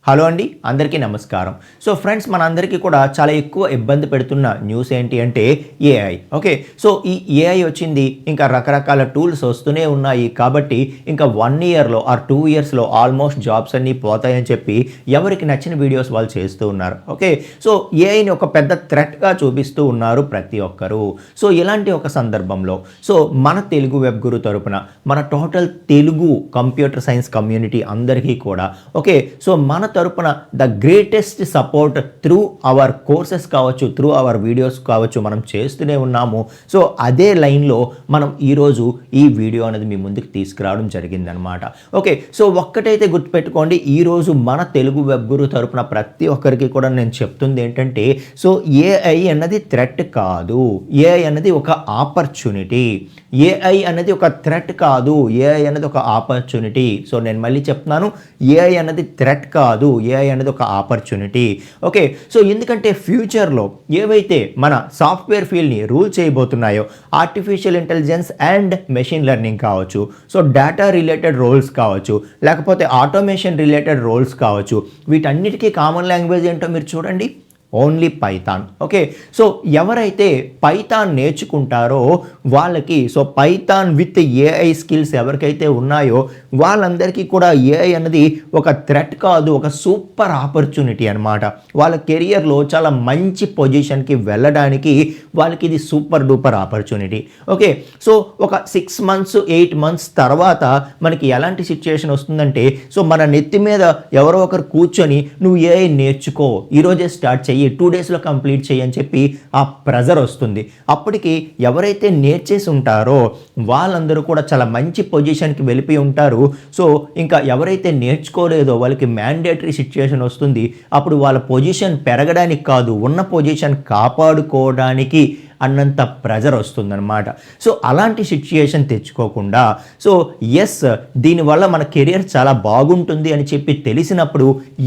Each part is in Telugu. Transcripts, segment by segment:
హలో అండి, అందరికీ నమస్కారం. సో ఫ్రెండ్స్, మనందరికీ కూడా చాలా ఎక్కువ ఇబ్బంది పెడుతున్న న్యూస్ ఏంటి అంటే ఏఐ. ఓకే, సో ఈ ఏఐ వచ్చింది, ఇంకా రకరకాల టూల్స్ వస్తూనే ఉన్నాయి. కాబట్టి ఇంకా 1 ఇయర్లో ఆర్ 2 ఇయర్స్లో ఆల్మోస్ట్ జాబ్స్ అన్నీ పోతాయని చెప్పి ఎవరికి నచ్చిన వీడియోస్ వాళ్ళు చేస్తూ ఉన్నారు. ఓకే, సో ఏఐని ఒక పెద్ద థ్రెట్గా చూపిస్తూ ఉన్నారు ప్రతి ఒక్కరూ. సో ఇలాంటి ఒక సందర్భంలో సో మన తెలుగు వెబ్ గురు తరపున మన total Telugu computer science community అందరికీ కూడా ఓకే, సో మన తరపున the greatest support through our courses కావచ్చు, త్రూ అవర్ వీడియోస్ కావచ్చు, మనం చేస్తూనే ఉన్నాము. సో అదే లైన్లో మనం ఈరోజు ఈ వీడియో అనేది మీ ముందుకు తీసుకురావడం జరిగిందనమాట. ఓకే, సో ఒక్కటైతే గుర్తుపెట్టుకోండి, ఈరోజు మన తెలుగు వెబ్ గురు తరపున ప్రతి ఒక్కరికి కూడా నేను చెప్తుంది ఏంటంటే, సో ఏఐ అన్నది థ్రెట్ కాదు, ఏఐ అనేది ఒక ఆపర్చునిటీ. ఏఐ అనేది ఒక థ్రెట్ కాదు, ఏఐ అనేది ఒక ఆపర్చునిటీ. సో నేను మళ్ళీ చెప్తున్నాను, ఏఐ అనేది థ్రెట్ కాదు, ఏఐ అనేది ఒక ఆపర్చునిటీ. ఓకే, సో ఎందుకంటే ఫ్యూచర్లో ఏవైతే మన సాఫ్ట్వేర్ ఫీల్డ్ని రూల్ చేయబోతున్నాయో, artificial intelligence and machine learning కావచ్చు, సో డేటా రిలేటెడ్ రోల్స్ కావచ్చు, లేకపోతే ఆటోమేషన్ రిలేటెడ్ రోల్స్ కావచ్చు, వీటన్నిటికీ కామన్ లాంగ్వేజ్ ఏంటో మీరు చూడండి, ఓన్లీ పైథాన్. ఓకే, సో ఎవరైతే పైథాన్ నేర్చుకుంటారో వాళ్ళకి, so Python with AI skills ఎవరికైతే ఉన్నాయో వాళ్ళందరికీ కూడా ఏఐ అనేది ఒక థ్రెట్ కాదు, ఒక సూపర్ ఆపర్చునిటీ అనమాట. వాళ్ళ కెరియర్లో చాలా మంచి పొజిషన్కి వెళ్ళడానికి వాళ్ళకి ఇది super duper opportunity. Okay, so ఒక 6 మంత్స్ 8 మంత్స్ తర్వాత మనకి ఎలాంటి సిచ్యుయేషన్ వస్తుందంటే, సో మన నెత్తి మీద ఎవరో ఒకరు కూర్చొని నువ్వు ఏఐ నేర్చుకో, ఈరోజే స్టార్ట్ చేయి, 2 డేస్లో కంప్లీట్ చేయి అని చెప్పి ఆ ప్రెజర్ వస్తుంది. అప్పటికి ఎవరైతే నేర్చేసి ఉంటారో వాళ్ళందరూ కూడా చాలా మంచి పొజిషన్కి వెళ్ళిపోయి ఉంటారు. సో ఇంకా ఎవరైతే నేర్చుకోలేదో వాళ్ళకి మ్యాండేటరీ సిచ్యుయేషన్ వస్తుంది. అప్పుడు వాళ్ళ పొజిషన్ పెరగడానికి కాదు, ఉన్న పొజిషన్ కాపాడుకోవడానికి అన్నంత ప్రెజర్ వస్తుందన్నమాట. సో అలాంటి సిచ్యుయేషన్ తెచ్చుకోకుండా, సో ఎస్ దీనివల్ల మన కెరియర్ చాలా బాగుంటుంది అని చెప్పి తెలిసినప్పుడు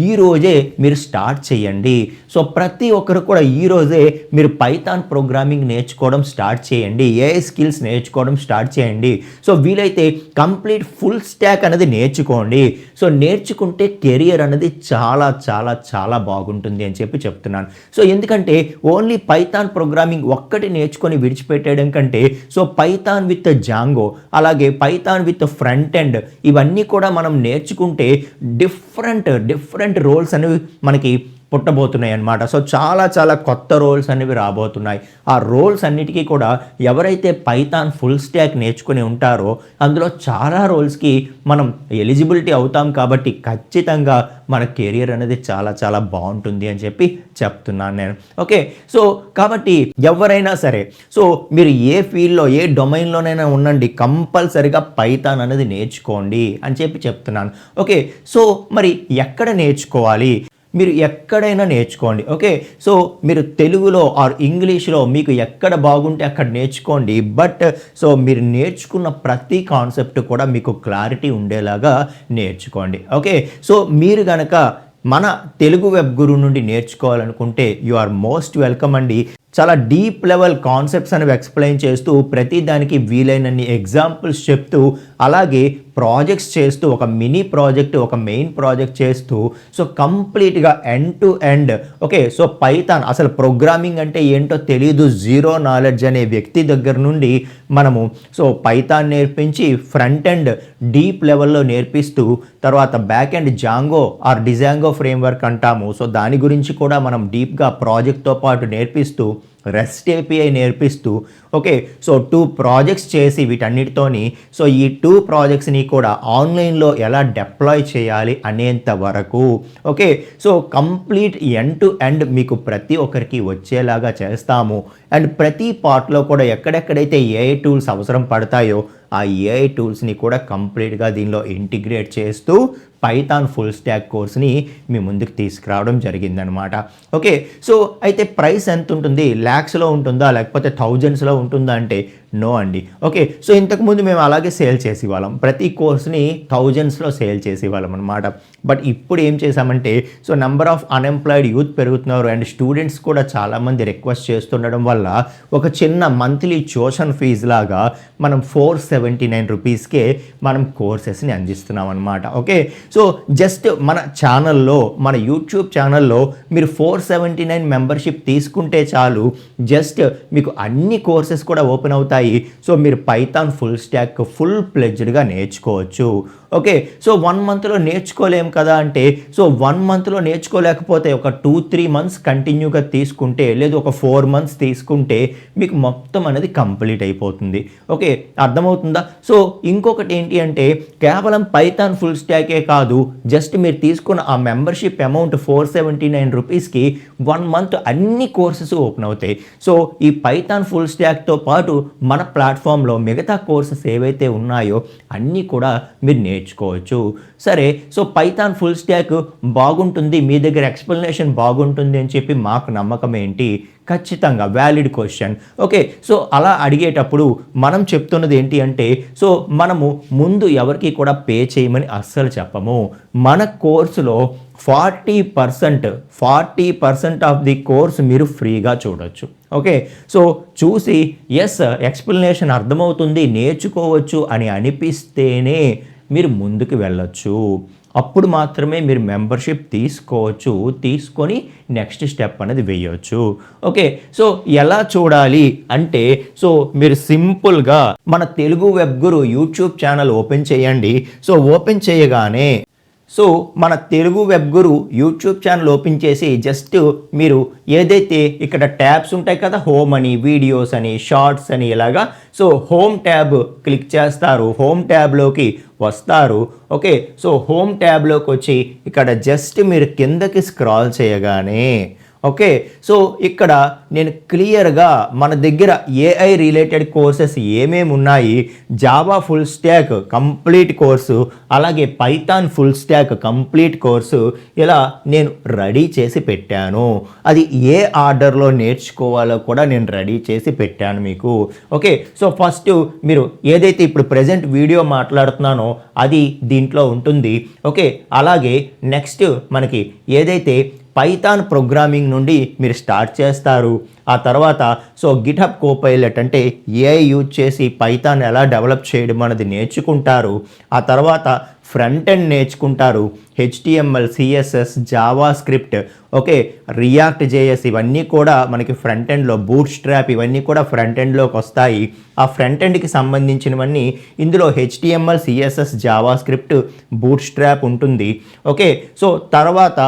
ఈరోజే మీరు స్టార్ట్ చేయండి. సో ప్రతి ఒక్కరు కూడా ఈరోజే మీరు పైథాన్ ప్రోగ్రామింగ్ నేర్చుకోవడం స్టార్ట్ చేయండి, ఏఐ స్కిల్స్ నేర్చుకోవడం స్టార్ట్ చేయండి. సో వీలైతే కంప్లీట్ ఫుల్ స్టాక్ అనేది నేర్చుకోండి. సో నేర్చుకుంటే కెరియర్ అనేది చాలా చాలా చాలా బాగుంటుంది అని చెప్పి చెప్తున్నాను. సో ఎందుకంటే ఓన్లీ పైథాన్ ప్రోగ్రామింగ్ ఒక్కటి నేర్చుకొని విడిచిపెట్టేయడం కంటే, సో పైథాన్ విత్ జాంగో, అలాగే పైథాన్ విత్ ఫ్రంట్ ఎండ్, ఇవన్నీ కూడా మనం నేర్చుకుంటే డిఫరెంట్ రోల్స్ అనేవి మనకి పుట్టబోతున్నాయి అన్నమాట. సో చాలా చాలా కొత్త రోల్స్ అనేవి రాబోతున్నాయి. ఆ రోల్స్ అన్నిటికీ కూడా ఎవరైతే పైథాన్ ఫుల్ స్టాక్ నేర్చుకుని ఉంటారో అందులో చాలా రోల్స్కి మనం ఎలిజిబిలిటీ అవుతాం. కాబట్టి ఖచ్చితంగా మన కెరియర్ అనేది చాలా చాలా బాగుంటుంది అని చెప్పి చెప్తున్నాను నేను. ఓకే, సో కాబట్టి ఎవరైనా సరే, సో మీరు ఏ ఫీల్డ్లో ఏ డొమైన్లోనైనా ఉండండి, కంపల్సరిగా పైథాన్ అనేది నేర్చుకోండి అని చెప్పి చెప్తున్నాను. ఓకే, సో మరి ఎక్కడ నేర్చుకోవాలి? మీరు ఎక్కడైనా నేర్చుకోండి. ఓకే, సో మీరు తెలుగులో ఆర్ ఇంగ్లీష్లో మీకు ఎక్కడ బాగుంటే అక్కడ నేర్చుకోండి. బట్ సో మీరు నేర్చుకున్న ప్రతి కాన్సెప్ట్ కూడా మీకు క్లారిటీ ఉండేలాగా నేర్చుకోండి. ఓకే, సో మీరు కనుక మన తెలుగు వెబ్ గురు నుండి నేర్చుకోవాలనుకుంటే యు ఆర్ మోస్ట్ వెల్కమ్ అండి. చాలా డీప్ లెవెల్ కాన్సెప్ట్స్ అనేవి ఎక్స్ప్లెయిన్ చేస్తూ, ప్రతి దానికి వీలైనన్ని ఎగ్జాంపుల్స్ చెప్తూ, అలాగే ప్రాజెక్ట్స్ చేస్తూ, ఒక మినీ ప్రాజెక్ట్, ఒక మెయిన్ ప్రాజెక్ట్ చేస్తూ, సో కంప్లీట్గా end to end. Okay, so Python అసలు ప్రోగ్రామింగ్ అంటే ఏంటో తెలియదు, జీరో నాలెడ్జ్ అనే వ్యక్తి దగ్గర నుండి మనము సో పైథాన్ నేర్పించి ఫ్రంట్ ఎండ్ డీప్ లెవెల్లో నేర్పిస్తూ, తర్వాత back end Django or Django framework అంటాము, సో దాని గురించి కూడా మనం డీప్గా ప్రాజెక్ట్తో పాటు నేర్పిస్తూ, రెస్ట్ ఏపీఐ నేర్పిస్తూ, ఓకే, సో 2 ప్రాజెక్ట్స్ చేసి వీటన్నిటితోని సో ఈ 2 ప్రాజెక్ట్స్ని కూడా ఆన్లైన్లో ఎలా డిప్లాయ్ చేయాలి అనేంత వరకు, okay, so complete end to end మీకు ప్రతి ఒక్కరికి వచ్చేలాగా చేస్తాము. అండ్ ప్రతి పార్ట్లో కూడా ఎక్కడెక్కడైతే ఏఐ టూల్స్ అవసరం పడతాయో ఆ ఏఐ టూల్స్ని కూడా కంప్లీట్గా దీనిలో ఇంటిగ్రేట్ చేస్తూ పైథాన్ ఫుల్ స్టాక్ కోర్స్ని మీ ముందుకు తీసుకురావడం జరిగిందనమాట. ఓకే, సో అయితే ప్రైస్ ఎంత ఉంటుంది? ల్యాక్స్లో ఉంటుందా లేకపోతే థౌజండ్స్లో ఉంటుందా అంటే నో అండి. ఓకే, సో ఇంతకుముందు మేము అలాగే సేల్ చేసేవాళ్ళం, ప్రతి కోర్స్ని థౌజండ్స్లో సేల్ చేసేవాళ్ళం అనమాట. బట్ ఇప్పుడు ఏం చేసామంటే, so number of unemployed youth పెరుగుతున్నారు అండ్ స్టూడెంట్స్ కూడా చాలామంది రిక్వెస్ట్ చేస్తుండడం వల్ల ఒక చిన్న మంత్లీ ట్యూషన్ ఫీజ్ లాగా మనం 479 రూపీస్కే మనం కోర్సెస్ని అందిస్తున్నాం అనమాట. ఓకే, సో జస్ట్ మన ఛానల్లో, మన యూట్యూబ్ ఛానల్లో మీరు 479 మెంబర్షిప్ తీసుకుంటే చాలు, జస్ట్ మీకు అన్ని కోర్సెస్ కూడా ఓపెన్ అవుతాయి. సో మీరు పైథాన్ ఫుల్ స్టాక్ ఫుల్ ప్లెడ్జ్డ్గా నేర్చుకోవచ్చు. ఓకే, సో 1 మంత్లో నేర్చుకోలేం కదా అంటే, సో 1 మంత్లో నేర్చుకోలేకపోతే ఒక 2-3 మంత్స్ కంటిన్యూగా తీసుకుంటే, లేదు ఒక 4 మంత్స్ తీసుకుంటే మీకు మొత్తం అనేది కంప్లీట్ అయిపోతుంది. ఓకే, అర్థమవుతుందా? సో ఇంకొకటి ఏంటి అంటే, కేవలం పైథాన్ ఫుల్ స్టాకే కాదు, జస్ట్ మీరు తీసుకున్న ఆ మెంబర్షిప్ అమౌంట్ 479 రూపీస్కి 1 మంత్ అన్ని కోర్సెస్ ఓపెన్ అవుతాయి. సో ఈ పైథాన్ ఫుల్ స్టాక్తో పాటు మన ప్లాట్ఫామ్లో మిగతా కోర్సెస్ ఏవైతే ఉన్నాయో అన్నీ కూడా మీరు నేర్చుకోవచ్చు. సరే, సో పైథాన్ ఫుల్ స్టాక్ బాగుంటుంది, మీ దగ్గర ఎక్స్ప్లెనేషన్ బాగుంటుంది అని చెప్పి మాకు నమ్మకం ఏంటి? ఖచ్చితంగా వ్యాలిడ్ క్వశ్చన్. ఓకే, సో అలా అడిగేటప్పుడు మనం చెప్తున్నది ఏంటి అంటే, సో మనము ముందు ఎవరికి కూడా పే చేయమని అస్సలు చెప్పము. మన కోర్సులో 40% ఆఫ్ ది కోర్స్ మీరు ఫ్రీగా చూడొచ్చు. ఓకే, సో చూసి ఎస్ ఎక్స్ప్లెనేషన్ అర్థమవుతుంది, నేర్చుకోవచ్చు అని అనిపిస్తేనే మీరు ముందుకు వెళ్ళొచ్చు. అప్పుడు మాత్రమే మీరు మెంబర్షిప్ తీసుకోవచ్చు, తీసుకొని నెక్స్ట్ స్టెప్ అనేది వేయవచ్చు. ఓకే, సో ఎలా చూడాలి అంటే, సో మీరు సింపుల్గా మన తెలుగు వెబ్ గురు యూట్యూబ్ ఛానల్ ఓపెన్ చేయండి. సో ఓపెన్ చేయగానే సో మన తెలుగు వెబ్ గురు యూట్యూబ్ ఛానల్ ఓపెన్ చేసి జస్ట్ మీరు ఏదైతే ఇక్కడ ట్యాబ్స్ ఉంటాయి కదా, హోమ్ అని, వీడియోస్ అని, షార్ట్స్ అని, ఇలాగా సో హోమ్ ట్యాబ్ క్లిక్ చేస్తారు, హోమ్ ట్యాబ్లోకి వస్తారు. ఓకే, సో హోమ్ ట్యాబ్లోకి వచ్చి ఇక్కడ జస్ట్ మీరు కిందకి స్క్రాల్ చేయగానే ఓకే, సో ఇక్కడ నేను క్లియర్గా మన దగ్గర ఏఐ రిలేటెడ్ కోర్సెస్ ఏమేమి ఉన్నాయి, Java full stack complete course, అలాగే Python full stack complete course ఇలా నేను రెడీ చేసి పెట్టాను. అది ఏ ఆర్డర్లో నేర్చుకోవాలో కూడా నేను రెడీ చేసి పెట్టాను మీకు. ఓకే, సో ఫస్ట్ మీరు ఏదైతే ఇప్పుడు ప్రజెంట్ వీడియో మాట్లాడుతున్నానో అది దీంట్లో ఉంటుంది. ఓకే, అలాగే నెక్స్ట్ మనకి ఏదైతే పైథాన్ ప్రోగ్రామింగ్ నుండి మీరు స్టార్ట్ చేస్తారు. ఆ తర్వాత సో గిట్హబ్ కోపైలట్ అంటే ఏఐ యూజ్ చేసి పైథాన్ ఎలా డెవలప్ చేయడం అనేది నేర్చుకుంటారు. ఆ తర్వాత ఫ్రంట్ ఎండ్ నేర్చుకుంటారు, HTML, CSS, Java script, okay, react JS, ఇవన్నీ కూడా మనకి ఫ్రంట్ ఎండ్లో, బూట్ స్ట్రాప్, ఇవన్నీ కూడా ఫ్రంట్ ఎండ్లోకి వస్తాయి. ఆ ఫ్రంట్ ఎండ్కి సంబంధించినవన్నీ ఇందులో HTML, CSS, Java script, boot strap ఉంటుంది. ఓకే, సో తర్వాత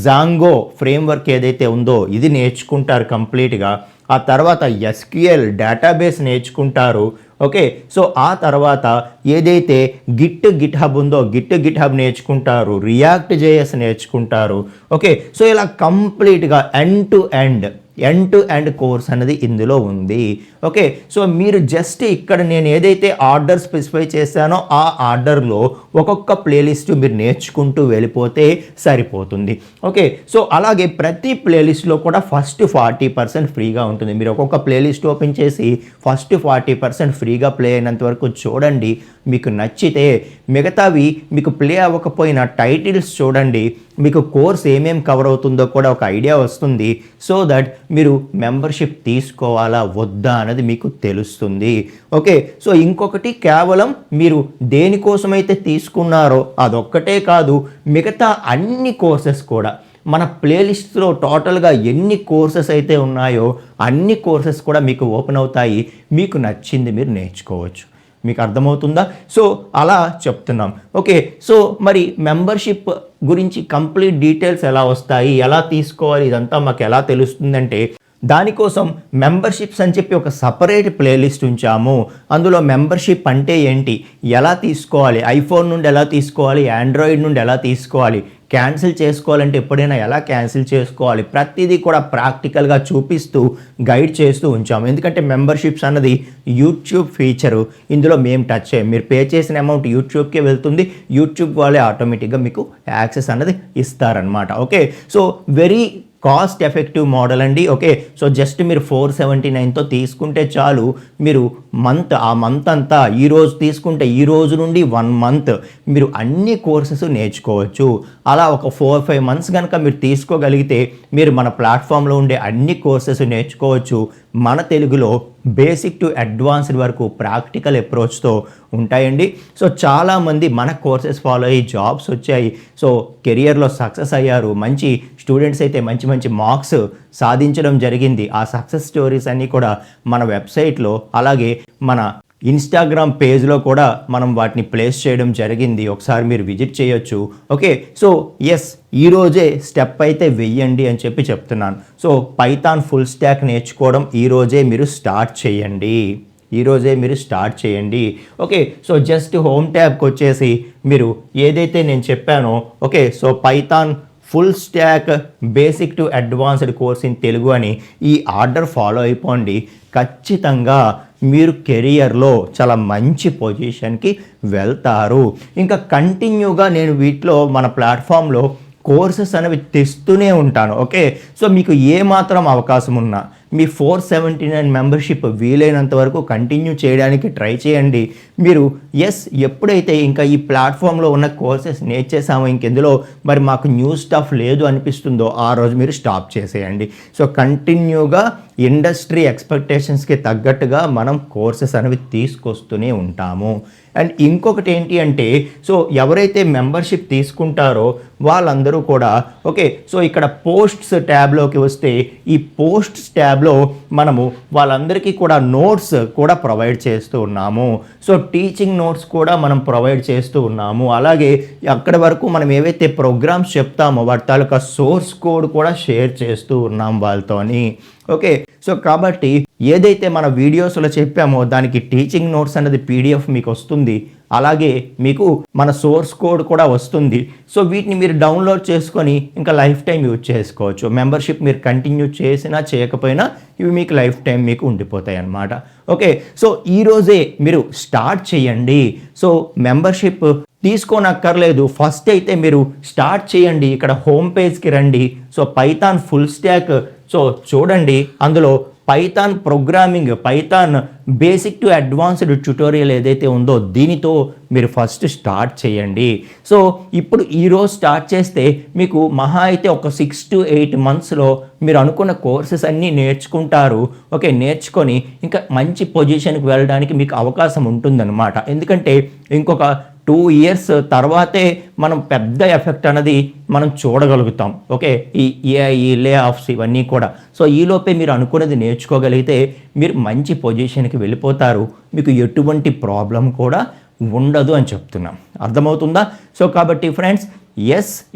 జాంగో ఫ్రేమ్వర్క్ ఏదైతే ఉందో ఇది నేర్చుకుంటారు కంప్లీట్గా. ఆ తర్వాత SQL డేటాబేస్ నేర్చుకుంటారు. ఓకే, సో ఆ తర్వాత ఏదైతే గిట్హబ్ ఉందో గిట్హబ్ నేర్చుకుంటారు, రియాక్ట్ జేఎస్ నేర్చుకుంటారు. ఓకే, సో ఇలా కంప్లీట్గా ఎండ్ టు ఎండ్ కోర్స్ అనేది ఇందులో ఉంది. ఓకే, సో మీరు జస్ట్ ఇక్కడ నేను ఏదైతే ఆర్డర్ స్పెసిఫై చేశానో ఆ ఆర్డర్లో ఒక్కొక్క ప్లేలిస్ట్ మీరు నేర్చుకుంటూ వెళ్ళిపోతే సరిపోతుంది. ఓకే, సో అలాగే ప్రతి ప్లేలిస్ట్లో కూడా ఫస్ట్ 40% ఫ్రీగా ఉంటుంది. మీరు ఒక్కొక్క ప్లేలిస్ట్ ఓపెన్ చేసి ఫస్ట్ 40% ఫ్రీగా ప్లే అయినంత వరకు చూడండి. మీకు నచ్చితే మిగతావి మీకు ప్లే అవ్వకపోయినా టైటిల్స్ చూడండి, మీకు కోర్స్ ఏమేమి కవర్ అవుతుందో కూడా ఒక ఐడియా వస్తుంది. సో దట్ మీరు మెంబర్షిప్ తీసుకోవాలా వద్దా అనేది మీకు తెలుస్తుంది. ఓకే, సో ఇంకొకటి, కేవలం మీరు దేనికోసమైతే తీసుకున్నారో అదొక్కటే కాదు, మిగతా అన్ని కోర్సెస్ కూడా మన ప్లేలిస్ట్లో టోటల్గా ఎన్ని కోర్సెస్ అయితే ఉన్నాయో అన్ని కోర్సెస్ కూడా మీకు ఓపెన్ అవుతాయి. మీకు నచ్చింది మీరు నేర్చుకోవచ్చు. మీకు అర్థమవుతుందా? సో అలా చెప్తున్నాం. ఓకే, సో మరి మెంబర్షిప్ గురించి కంప్లీట్ డీటెయిల్స్ ఎలా వస్తాయి, ఎలా తీసుకోవాలి, ఇదంతా మాకు ఎలా తెలుస్తుందంటే, దానికోసం మెంబర్షిప్స్ అని చెప్పి ఒక సపరేట్ ప్లేలిస్ట్ ఉంచాము. అందులో మెంబర్షిప్ అంటే ఏంటి, ఎలా తీసుకోవాలి, ఐఫోన్ నుండి ఎలా తీసుకోవాలి, ఆండ్రాయిడ్ నుండి ఎలా తీసుకోవాలి, క్యాన్సిల్ చేసుకోవాలంటే ఎప్పుడైనా ఎలా క్యాన్సిల్ చేసుకోవాలి, ప్రతిదీ కూడా ప్రాక్టికల్గా చూపిస్తూ గైడ్ చేస్తూ ఉంచాము. ఎందుకంటే మెంబర్షిప్స్ అన్నది యూట్యూబ్ ఫీచరు, ఇందులో మేము టచ్ చేయం. మీరు పే చేసిన అమౌంట్ యూట్యూబ్కే వెళ్తుంది, యూట్యూబ్ వాళ్ళే ఆటోమేటిక్గా మీకు యాక్సెస్ అన్నది ఇస్తారనమాట. Okay, so very cost effective model అండి. ఓకే, సో జస్ట్ మీరు 479తో తీసుకుంటే చాలు, మీరు ఆ మంత్ అంతా ఈరోజు తీసుకుంటే ఈ రోజు నుండి 1 మంత్ మీరు అన్ని కోర్సెస్ నేర్చుకోవచ్చు. అలా ఒక 4-5 మంత్స్ కనుక మీరు తీసుకోగలిగితే మీరు మన ప్లాట్ఫామ్లో ఉండే అన్ని కోర్సెస్ నేర్చుకోవచ్చు. మన తెలుగులో బేసిక్ టు అడ్వాన్స్డ్ వరకు ప్రాక్టికల్ అప్రోచ్తో ఉంటాయండి. సో చాలామంది మన కోర్సెస్ ఫాలో అయ్యి జాబ్స్ వచ్చాయి. సో కెరియర్లో సక్సెస్ అయ్యారు. మంచి స్టూడెంట్స్ అయితే మంచి మంచి మార్క్స్ సాధించడం జరిగింది. ఆ సక్సెస్ స్టోరీస్ అన్నీ కూడా మన వెబ్సైట్లో అలాగే మన ఇన్స్టాగ్రామ్ పేజ్లో కూడా మనం వాటిని ప్లేస్ చేయడం జరిగింది. ఒకసారి మీరు విజిట్ చేయొచ్చు. ఓకే, సో ఎస్, ఈరోజే స్టెప్ అయితే వెయ్యండి అని చెప్తున్నాను. సో పైథాన్ ఫుల్ స్టాక్ నేర్చుకోవడం ఈరోజే మీరు స్టార్ట్ చేయండి. ఓకే, సో జస్ట్ హోమ్ ట్యాబ్కి వచ్చేసి మీరు ఏదైతే నేను చెప్పానో, okay, so Python full stock basic to advanced course in Telugu అని ఈ ఆర్డర్ ఫాలో అయిపోండి. ఖచ్చితంగా మీరు కెరియర్లో చాలా మంచి పొజిషన్కి వెళ్తారు. ఇంకా కంటిన్యూగా నేను వీటిలో మన ప్లాట్ఫామ్లో కోర్సెస్ అనేవి తెస్తూనే ఉంటాను. ఓకే, సో మీకు ఏమాత్రం అవకాశం ఉన్నా మీ 479 మెంబర్షిప్ వీలైనంత వరకు కంటిన్యూ చేయడానికి ట్రై చేయండి. మీరు ఎప్పుడైతే ఇంకా ఈ ప్లాట్ఫామ్లో ఉన్న కోర్సెస్ నేర్చేసామో ఇంకెందులో మరి మాకు న్యూ స్టఫ్ లేదు అనిపిస్తుందో ఆ రోజు మీరు స్టాప్ చేసేయండి. సో కంటిన్యూగా ఇండస్ట్రీ ఎక్స్పెక్టేషన్స్కి తగ్గట్టుగా మనం కోర్సెస్ అనేవి తీసుకొస్తూనే ఉంటాము. అండ్ ఇంకొకటి ఏంటి అంటే, సో ఎవరైతే మెంబర్షిప్ తీసుకుంటారో వాళ్ళందరూ కూడా ఓకే, సో ఇక్కడ పోస్ట్స్ ట్యాబ్లోకి వస్తే ఈ పోస్ట్స్ ట్యాబ్లో మనము వాళ్ళందరికీ కూడా నోట్స్ కూడా ప్రొవైడ్ చేస్తూ ఉన్నాము. సో టీచింగ్ నోట్స్ కూడా మనం ప్రొవైడ్ చేస్తూ ఉన్నాము. అలాగే అక్కడి వరకు మనం ఏవైతే ప్రోగ్రామ్స్ చెప్తామో వాటి తాలూకా సోర్స్ కోడ్ కూడా షేర్ చేస్తూ ఉన్నాం వాళ్ళతోని. ఓకే, సో కాబట్టి ఏదైతే మన వీడియోస్లో చెప్పామో దానికి టీచింగ్ నోట్స్ అనేది PDF మీకు వస్తుంది. అలాగే మీకు మన సోర్స్ కోడ్ కూడా వస్తుంది. సో వీటిని మీరు డౌన్లోడ్ చేసుకొని ఇంకా లైఫ్ టైం యూజ్ చేసుకోవచ్చు. మెంబర్షిప్ మీరు కంటిన్యూ చేసినా చేయకపోయినా ఇవి మీకు లైఫ్ టైం మీకు ఉండిపోతాయి అన్నమాట. ఓకే, సో ఈరోజే మీరు స్టార్ట్ చేయండి. సో మెంబర్షిప్ తీసుకోనక్కర్లేదు, ఫస్ట్ అయితే మీరు స్టార్ట్ చేయండి. ఇక్కడ హోమ్ పేజ్కి రండి. So Python full stock so చూడండి, అందులో Python programming, Python basic to advanced tutorial ఏదైతే ఉందో దీనితో మీరు ఫస్ట్ స్టార్ట్ చేయండి. సో ఇప్పుడు ఈరోజు స్టార్ట్ చేస్తే మీకు మహా అయితే ఒక 6 to 8 monthsలో మీరు అనుకున్న కోర్సెస్ అన్నీ నేర్చుకుంటారు. ఓకే, నేర్చుకొని ఇంకా మంచి పొజిషన్కి వెళ్ళడానికి మీకు అవకాశం ఉంటుందన్నమాట. ఎందుకంటే ఇంకొక 2 years తర్వాతే మనం పెద్ద ఎఫెక్ట్ అనేది మనం చూడగలుగుతాం. ఓకే, ఈ లే ఆఫ్స్ ఇవన్నీ కూడా. సో ఈలోపే మీరు అనుకున్నది నేర్చుకోగలిగితే మీరు మంచి పొజిషన్కి వెళ్ళిపోతారు. మీకు ఎటువంటి ప్రాబ్లం కూడా ఉండదు అని చెప్తున్నాం. అర్థమవుతుందా? సో కాబట్టి ఫ్రెండ్స్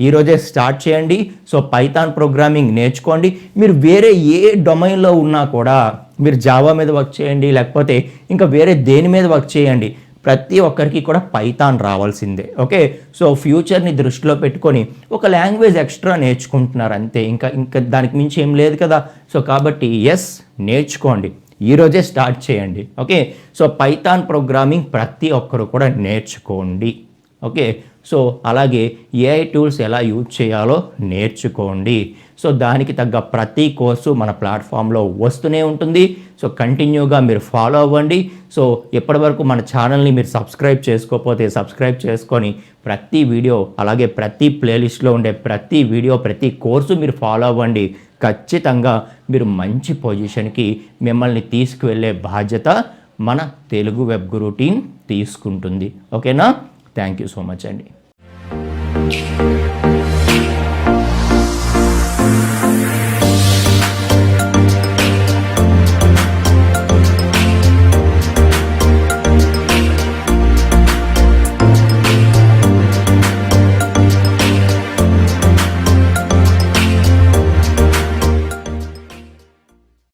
ఈరోజే స్టార్ట్ చేయండి. సో పైథాన్ ప్రోగ్రామింగ్ నేర్చుకోండి. మీరు వేరే ఏ డొమైన్లో ఉన్నా కూడా మీరు జావా మీద వర్క్ చేయండి, లేకపోతే ఇంకా వేరే దేని మీద వర్క్ చేయండి. ప్రతి ఒక్కరికి కూడా పైథాన్ రావాల్సిందే. ఓకే, సో ఫ్యూచర్ని దృష్టిలో పెట్టుకొని ఒక లాంగ్వేజ్ ఎక్స్ట్రా నేర్చుకుంటున్నారు అంతే, ఇంకా దానికి మించి ఏం లేదు కదా. సో కాబట్టి నేర్చుకోండి, ఈరోజే స్టార్ట్ చేయండి. ఓకే, సో పైథాన్ ప్రోగ్రామింగ్ ప్రతి ఒక్కరు కూడా నేర్చుకోండి. ఓకే, సో అలాగే AI టూల్స్ ఎలా యూజ్ చేయాలో నేర్చుకోండి. సో దానికి తగ్గ ప్రతి కోర్సు మన ప్లాట్ఫామ్లో వస్తూనే ఉంటుంది. సో కంటిన్యూగా మీరు ఫాలో అవ్వండి. సో ఎప్పటి వరకు మన ఛానల్ని మీరు సబ్స్క్రైబ్ చేసుకోకపోతే సబ్స్క్రైబ్ చేసుకొని ప్రతి వీడియో అలాగే ప్రతి ప్లేలిస్ట్లో ఉండే ప్రతి వీడియో ప్రతి కోర్సు మీరు ఫాలో అవ్వండి. ఖచ్చితంగా మీరు మంచి పొజిషన్కి మిమ్మల్ని తీసుకువెళ్ళే బాధ్యత మన తెలుగు వెబ్ గురు టీం తీసుకుంటుంది. ఓకేనా? థ్యాంక్ యూ సో మచ్ అండి.